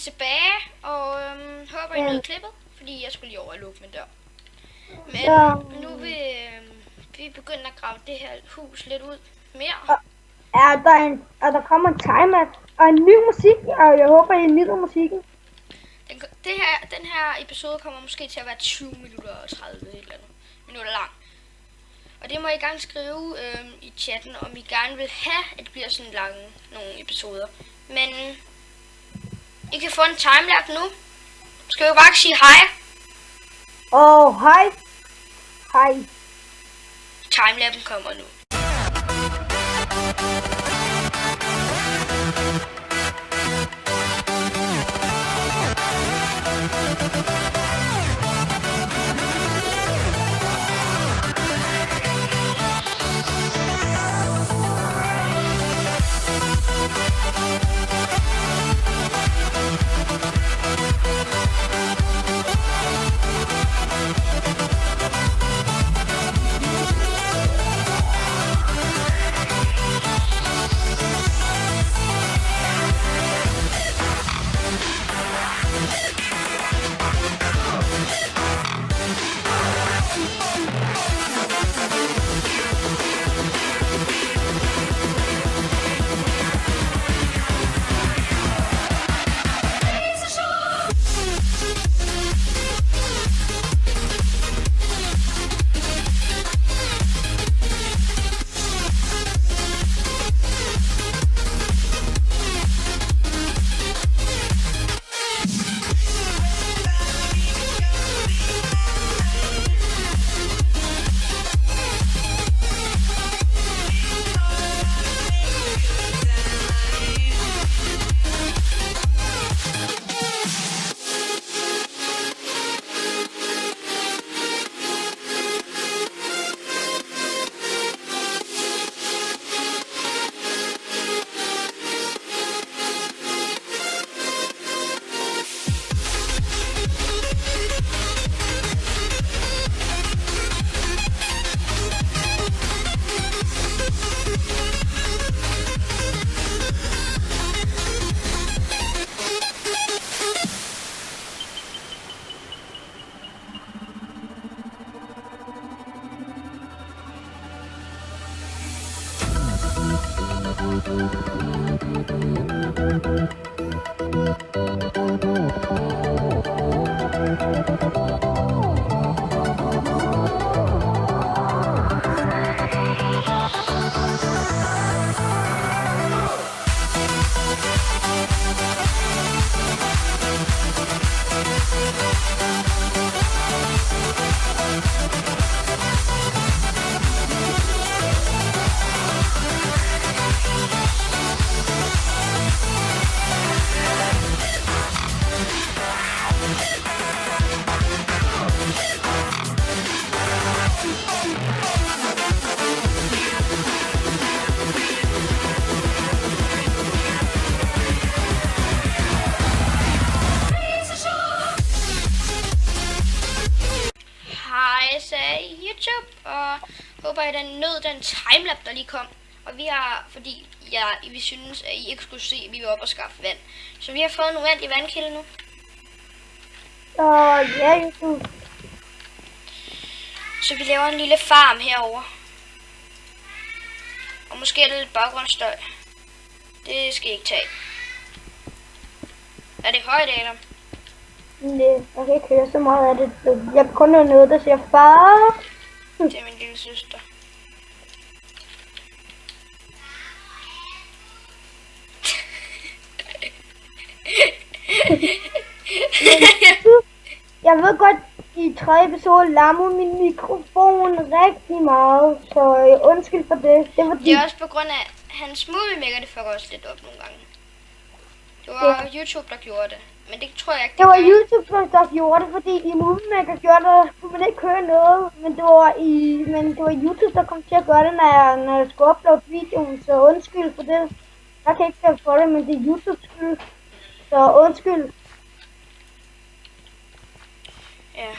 tilbage, og håber I nød klippet, fordi jeg skulle lige over og lukke min dør. Men nu vil vi begynde at grave det her hus lidt ud mere. Der kommer en timer og en ny musik, og jeg håber, I nyder musikken. Den her episode kommer måske til at være 20 minutter og 30 et eller andet minutter lang. Og det må I gerne skrive i chatten, om I gerne vil have, at det bliver sådan lange nogle episoder. Men I kan få en timelapse nu. Skal vi bare sige hej? Hej. Hej. Timelapsen kommer nu. Og håber, at den nød den timelapse, der lige kom. Og vi har, fordi vi synes, at I ikke skulle se, at vi var oppe og skaffe vand. Så vi har fået nogle vand i vandkilden nu. Ja, YouTube. Så vi laver en lille farm herover. Og måske er det lidt baggrundsstøj. Det skal I ikke tage. Er det højt, Adam? Nej, jeg kan ikke høre så meget af det. Jeg kan kun høre noget, der siger far. Det er min lille søster. Jeg ved godt, i 3 episode lammer min mikrofon rigtig meget, så undskyld for det. Det er også på grund af, hans movie maker, det fucker også lidt op nogle gange. Det var YouTube, der gjorde det. Men det tror jeg ikke, det var YouTube, der gjorde det, fordi i Movie Maker gjorde det, kunne man ikke høre noget. Men det var YouTube, der kom til at gøre det, når jeg skulle uploade videoen. Så undskyld for det. Jeg kan ikke gøre for det, men det er YouTubes skyld. Så undskyld. Ja.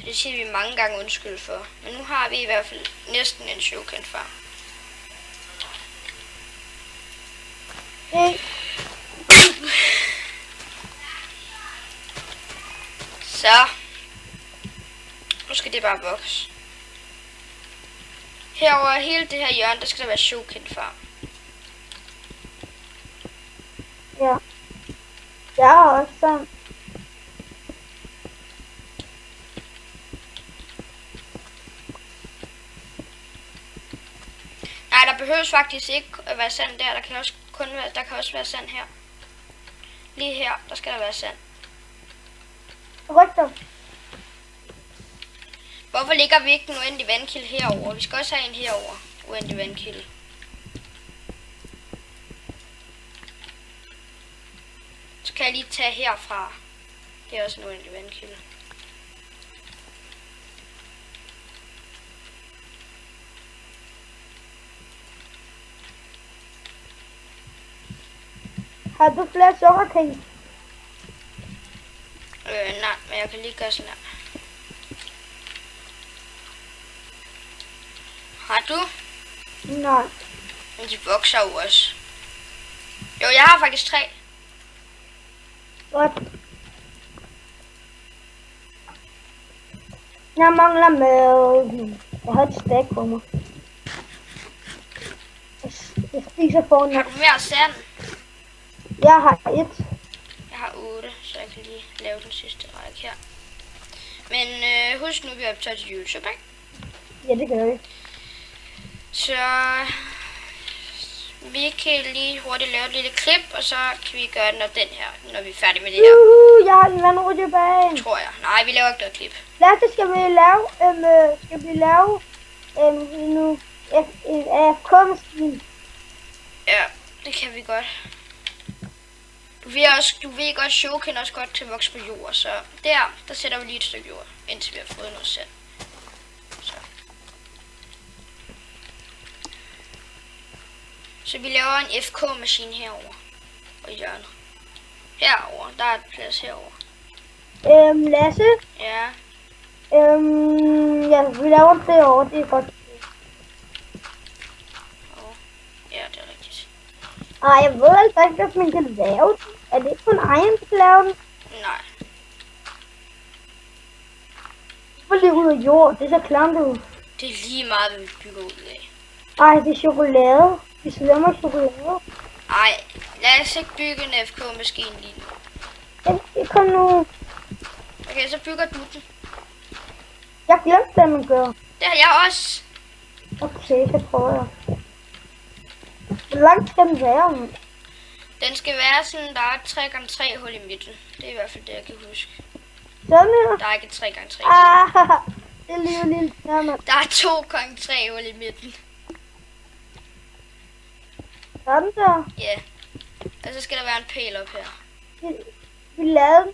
Det siger vi mange gange undskyld for. Men nu har vi i hvert fald næsten en showkendt far. Så. Nu skal det bare vokse. Herover hele det her hjørne, der skal der være Shuriken farm. Ja. Jeg har også sådan. Nej, der behøves faktisk ikke at være sand der. Der kan også være sand her. Lige her, der skal der være sand. Rygter. Hvorfor ligger vi ikke en uendelig vandkilde herover? Vi skal også have en herover. Uendelig vandkilde. Så kan jeg lige tage herfra. Det er også en uendelig vandkilde. Har du flere sukkerting? Nej, men jeg kan lige gøre sådan her. Har du? Nej. Men de vokser jo også. Jo, jeg har faktisk 3. Godt. Jeg mangler mad. Jeg har et stak på mig. Jeg spiser foran. Har du mere sand? Jeg har 1. Jeg har 8, så jeg kan lige lave den sidste række her. Men husk nu, vi har optaget til YouTube, ikke? Ja, det gør vi. Så vi kan lige hurtigt lave et lille klip, og så kan vi gøre den op den her, når vi er færdige med det her. Jeg har en vandrutsjebane. Tror jeg. Nej, vi laver ikke noget klip. Lasse, skal vi lave en AFK-maskine? Ja, det kan vi godt. Du ved godt, Shuriken også godt til at vokse på jord, så der sætter vi lige et stykke jord, indtil vi har fået noget sand. Så vi laver en FK-maskine herover og i hjørnet. Herover, der er et plads herover. Lasse? Ja. Ja, vi laver det derovre, det er godt. Ja, det er rigtigt. Ej, jeg ved altså ikke, at man kan lave den. Er det ikke kun egen, der kan lave den? Nej. Hvor lige ud af jord, det er så klamt ud. Det er lige meget, hvad vi bygger ud af. Ej, det er chokolade. Vi svømmer chokolade. Ej, lad os ikke bygge en FK-maskine lige nu. Det kom nu. Okay, så bygger du den. Jeg glemte, hvad man gør. Det har jeg også. Okay, så prøver jeg. Hvor langt skal den være? Den skal være sådan, der er et 3x3 hul i midten. Det er i hvert fald det, jeg kan huske. Sådan her. Der er ikke et 3x3. Det er lige lidt nærmere. Der er 2x3 hul i midten. Sådan der. Ja. Og så skal der være en pæl op her. Vi lavede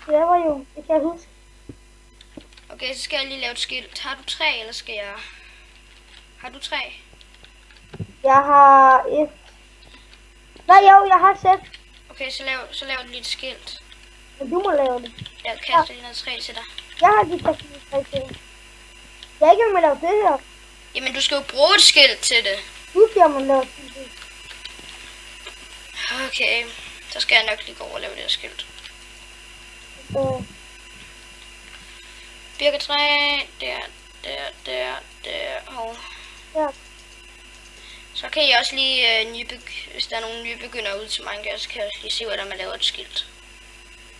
det var jo, det kan jeg huske. Okay, så skal jeg lige lave et skilt. Har du 3, eller skal jeg? Har du 3? Jeg har 1. Nej, jo, jeg har 6. Okay, så lav et lille skilt. Men du må lave det. Jeg kaster lige noget træ til dig. Jeg har lige kastet lidt træ til dig. Jeg er ikke med at lave det her. Jamen, du skal jo bruge et skilt til det. Du siger, man laver det. Okay, så skal jeg nok lige gå over og lave det her skilt. Birketræ, der. Hov. Ja. Så kan I også lige hvis der er nogle nybegyndere ude til Minecraft, så kan jeg også lige se, hvordan man laver et skilt.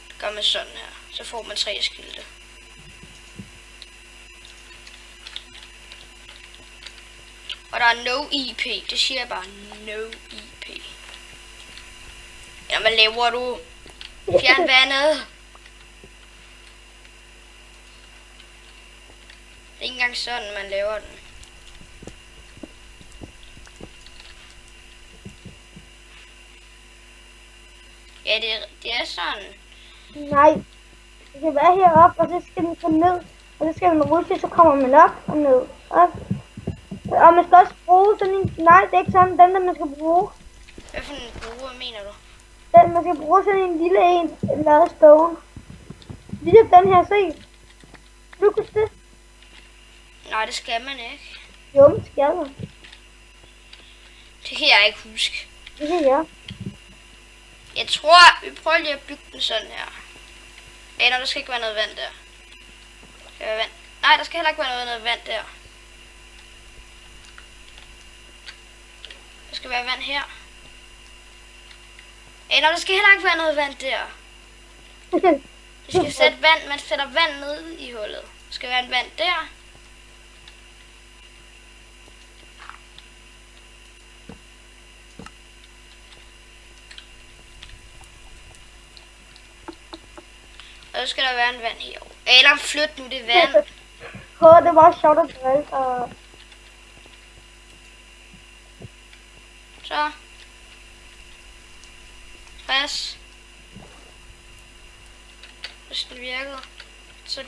Det gør man sådan her. Så får man 3 skilte. Og der er no IP. Det siger jeg bare. No IP. Jamen, hvad laver du? Fjern vandet. Det er ikke engang sådan, man laver den. Ja, det er sådan. Nej. Det skal være heroppe, og så skal den så ned. Og så skal den rulle, så kommer man op og ned. Og man skal også bruge sådan en... Nej, det er ikke sådan den, der man skal bruge. Hvad for en bruger mener du? Man skal bruge sådan en lille en, lavet stone. Ligesom den her, se. Du kan se. Nej, det skal man ikke. Jo, det skal jeg. Det kan jeg ikke huske. Det kan jeg. Jeg tror, vi prøver lige at bygge den sådan her. Der skal ikke være noget vand der. Skal være vand? Nej, der skal heller ikke være noget vand der. Der skal være vand her. Der skal heller ikke være noget vand der. Vi skal sætte vand, man sætter vand ned i hullet. Der skal være en vand der. Og så skal der være en vand herovre. Adam, flyt nu det vand. Det var sjovt at drille, og... Så. Pas. Hvis den virkede, så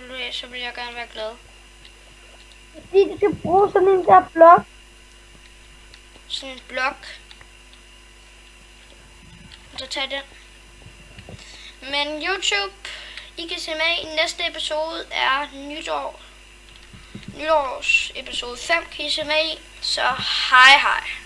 vil jeg gerne være glad. Fordi du skal bruge sådan en der blok. Sådan en blok. Så tag den. Men YouTube, I kan se med i næste episode er nytårs episode 5, kan I se med i. Så hej hej.